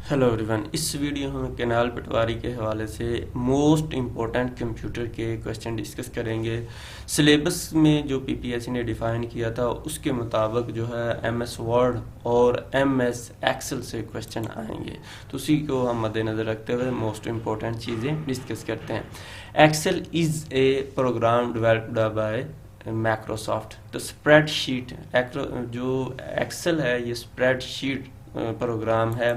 Hello everyone. इस video में canal पटवारी के हवाले से मोस्ट इम्पोर्टेंट कंप्यूटर के क्वेश्चन डिस्कस करेंगे। सिलेबस में जो पीपीएससी ने डिफ़ाइन किया था उसके मुताबिक जो है एमएस वर्ड और एमएस एक्सेल से क्वेश्चन आएंगे, तो उसी को हम मद्देनज़र रखते हुए मोस्ट इम्पोर्टेंट चीज़ें डिस्कस करते हैं। Excel is a program developed by Microsoft. तो स्प्रेडशीट जो एक्सेल है ये स्प्रेडशीट प्रोग्राम है,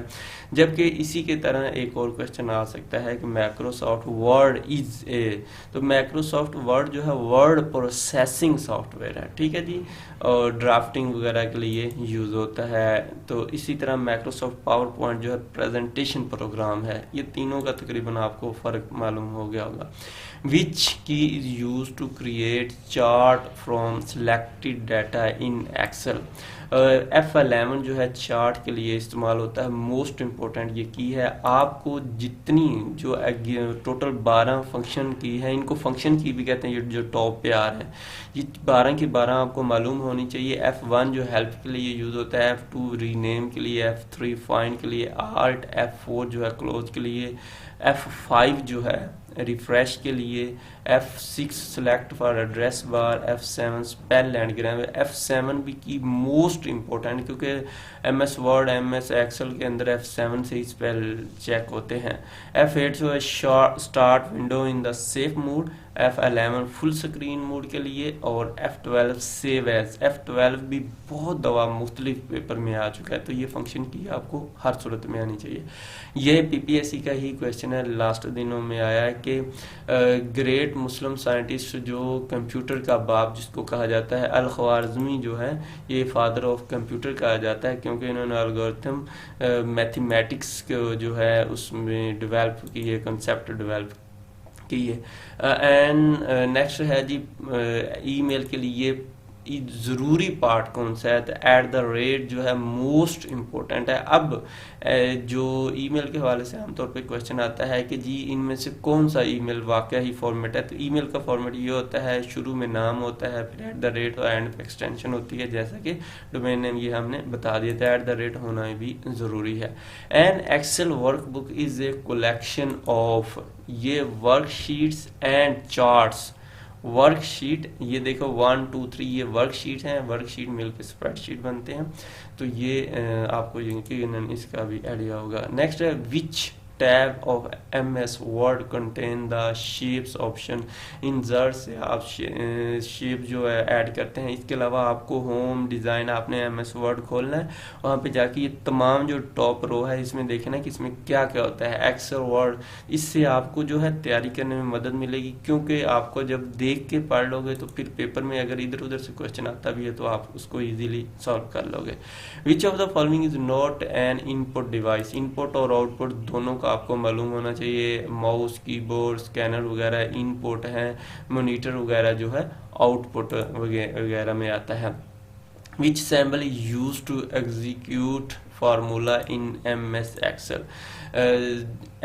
जबकि इसी के तरह एक और क्वेश्चन आ सकता है कि माइक्रोसॉफ्ट वर्ड इज ए। तो माइक्रोसॉफ्ट वर्ड जो है वर्ड प्रोसेसिंग सॉफ्टवेयर है, ठीक है जी, और ड्राफ्टिंग वगैरह के लिए यूज़ होता है। तो इसी तरह माइक्रोसॉफ्ट पावर पॉइंट जो है प्रेजेंटेशन प्रोग्राम है। ये तीनों का तकरीबन आपको फ़र्क मालूम हो गया होगा। Which key is use to create chart from selected data in Excel. F11 जो है चार्ट के लिए इस्तेमाल होता है। मोस्ट इम्पोर्टेंट ये की है, आपको जितनी जो टोटल 12 फंक्शन की है, इनको फंक्शन की भी कहते हैं, ये जो टॉप पे आ रहे हैं, ये 12 की 12 आपको मालूम होनी चाहिए। F1 जो हेल्प के लिए यूज़ होता है, F2 रीनेम के लिए, F3 फाइंड के लिए, Alt F4 जो है क्लोज के लिए, F5 जो है रिफ्रेश के लिए, F6 select for address bar, F7 spell and grammar. F7 भी की मोस्ट इम्पोर्टेंट, क्योंकि MS वर्ड MS एक्सेल के अंदर F7 से ही स्पेल चेक होते हैं। F8 जो है start window in the safe mode, F11 full screen mode के लिए, और F12 सेव एज। F12 भी बहुत दवा मुख्तलिफ पेपर में आ चुका है, तो ये फंक्शन की आपको हर सूरत में आनी चाहिए। ये पीपीएससी का ही क्वेश्चन है, लास्ट दिनों में आया है कि ग्रेट मुस्लिम साइंटिस्ट जो कंप्यूटर का बाप जिसको कहा जाता है, अल ख्वारिज़मी जो है, ये फादर ऑफ कंप्यूटर कहा जाता है, क्योंकि इन्होंने एल्गोरिथम मैथमेटिक्स को जो है उसमें डेवलप की है, कंसेप्ट डेवलप की है। एंड नेक्स्ट है जी ईमेल के लिए ज़रूरी पार्ट कौन सा है, तो एट द रेट जो है मोस्ट इम्पोर्टेंट है। अब जो ईमेल के हवाले से आमतौर पे क्वेश्चन आता है कि जी इनमें से कौन सा ईमेल वाकई ही फॉर्मेट है, तो ईमेल का फॉर्मेट ये होता है, शुरू में नाम होता है, फिर एट द रेट और एंड पे एक्सटेंशन होती है, जैसा कि डोमेन नेम ये हमने बता दिया था। एट द रेट होना भी ज़रूरी है। An Excel workbook is a collection of, ये वर्कशीट्स एंड चार्ट्स। वर्कशीट ये देखो 1 2 3 ये वर्कशीट हैं, वर्कशीट मिलकर स्प्रेडशीट बनते हैं, तो ये आपको यकीनन इसका भी आइडिया होगा। नेक्स्ट है विच tab of MS word contain the shapes option. Insert से आप शेप जो है ऐड करते हैं। इसके अलावा आपको होम डिज़ाइन आपने MS वर्ड खोलना है, वहाँ पे जाके ये तमाम जो टॉप रो है इसमें देखें ना कि इसमें क्या क्या होता है, एक्सेल वर्ड। इससे आपको जो है तैयारी करने में मदद मिलेगी, क्योंकि आपको जब देख के पढ़ लोगे तो फिर पेपर में अगर इधर उधर से क्वेश्चन आता भी है तो आप उसको ईजिली सॉल्व कर लोगे। Which of the following is not an input device. Input और आउटपुट दोनों का आपको मालूम होना चाहिए। माउस कीबोर्ड स्कैनर वगैरह इनपुट है, मॉनिटर वगैरह जो है आउटपुट वगैरह में आता है। Which symbol is use to execute formula in MS Excel.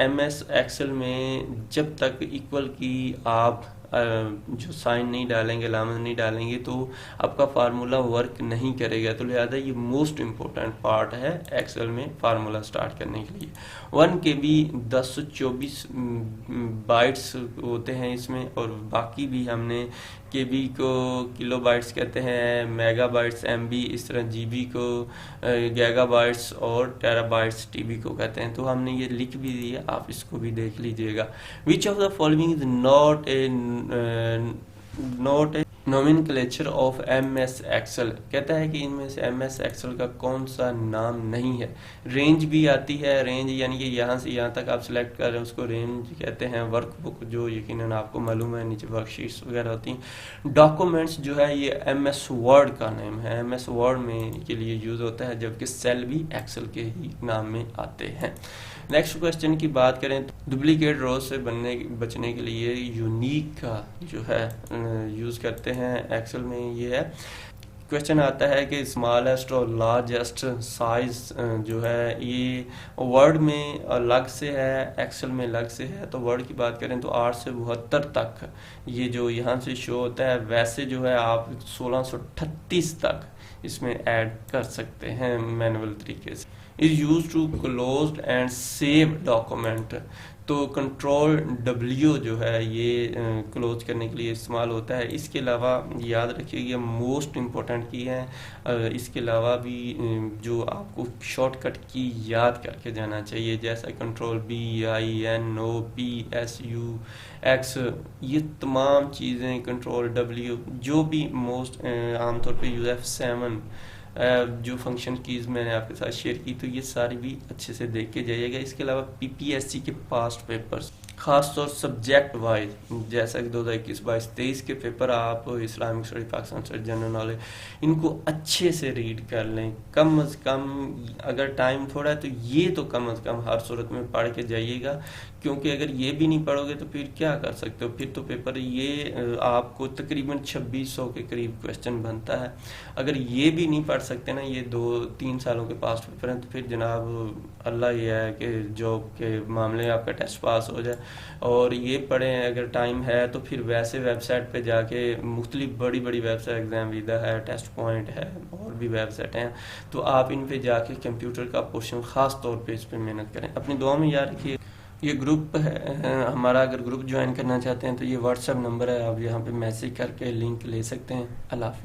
MS Excel में जब तक इक्वल की आप जो साइन नहीं डालेंगे, लामत नहीं डालेंगे, तो आपका फार्मूला वर्क नहीं करेगा। तो लिहाजा ये मोस्ट इम्पोर्टेंट पार्ट है एक्सेल में फार्मूला स्टार्ट करने के लिए। 1 KB 1024 बाइट्स होते हैं इसमें, और बाकी भी हमने KB को किलो बाइट्स कहते हैं, मेगा बाइट्स MB, इस तरह GB को गैगा बाइट्स, और टेरा बाइट्स TB को कहते हैं। तो हमने ये लिख भी दिया, आप इसको भी देख लीजिएगा। Which of the following is not a nomenclature of MS Excel. कहता है कि इनमें से MS एक्सेल का कौन सा नाम नहीं है। रेंज भी आती है, रेंज यानी कि यहाँ से यहाँ तक आप सिलेक्ट कर रहे हैं उसको रेंज कहते हैं। वर्कबुक जो यकीनन आपको मालूम है, नीचे वर्कशीट्स वगैरह होती हैं। डॉक्यूमेंट्स जो है ये MS वर्ड का नेम है, MS वर्ड में के लिए यूज़ होता है, जबकि सेल भी एक्सेल के ही नाम में आते हैं। नेक्स्ट क्वेश्चन की बात करें तो डुप्लीकेट रो से बचने के लिए यूनिक का जो है यूज़ करते हैं एक्सेल में। ये है क्वेश्चन आता है कि स्मॉलेस्ट और लार्जेस्ट साइज जो है ये वर्ड में अलग से है, एक्सेल में अलग से है। तो वर्ड की बात करें तो 8 से 72 तक ये जो यहाँ से शो होता है, वैसे जो है आप 1638 तक इसमें ऐड कर सकते हैं मैनुअल तरीके से। Is use to close and save document. तो कंट्रोल डब्ल्यू जो है ये क्लोज करने के लिए इस्तेमाल होता है। इसके अलावा याद रखिए ये मोस्ट इम्पोर्टेंट की है। इसके अलावा भी जो आपको शॉर्टकट की याद करके जाना चाहिए, जैसा कंट्रोल BINOPSUX, ये तमाम चीज़ें, कंट्रोल डब्ल्यू, जो भी मोस्ट आमतौर पे UF7 जो फंक्शन कीज़ मैंने आपके साथ शेयर की, तो ये सारी भी अच्छे से देख के जाइएगा। इसके अलावा PPSC के पास्ट पेपर्स खास तौर सब्जेक्ट वाइज, जैसा कि 2021-22-23 के पेपर आप Islamic study, Pakistan study, general knowledge, इनको अच्छे से रीड कर लें। कम अज़ कम अगर टाइम थोड़ा है तो ये तो कम अज़ कम हर सूरत में पढ़ के जाइएगा, क्योंकि अगर ये भी नहीं पढ़ोगे तो फिर क्या कर सकते हो। फिर तो पेपर ये आपको तकरीबन 2600 के करीब क्वेश्चन बनता है। अगर ये भी नहीं पढ़ सकते ना, ये 2-3 सालों के पास पेपर हैं, तो फिर जनाब अल्लाह ये है कि जॉब के मामले में आपका टेस्ट पास हो जाए। और ये पढ़ें, अगर टाइम है तो फिर वैसे वेबसाइट पे जाके, मुख्तलिफ बड़ी बड़ी वेबसाइट, एग्जाम वीदा है, टेस्ट पॉइंट है, और भी वेबसाइट हैं, तो आप इन पे जाके कंप्यूटर का पोर्शन ख़ास तौर पे इस पर मेहनत करें। अपनी दुआ में याद रखिए। ये ग्रुप है हमारा, अगर ग्रुप ज्वाइन करना चाहते हैं तो ये व्हाट्सएप नंबर है, आप यहाँ पे मैसेज करके लिंक ले सकते हैं। अल्लाह हाफ़िज़।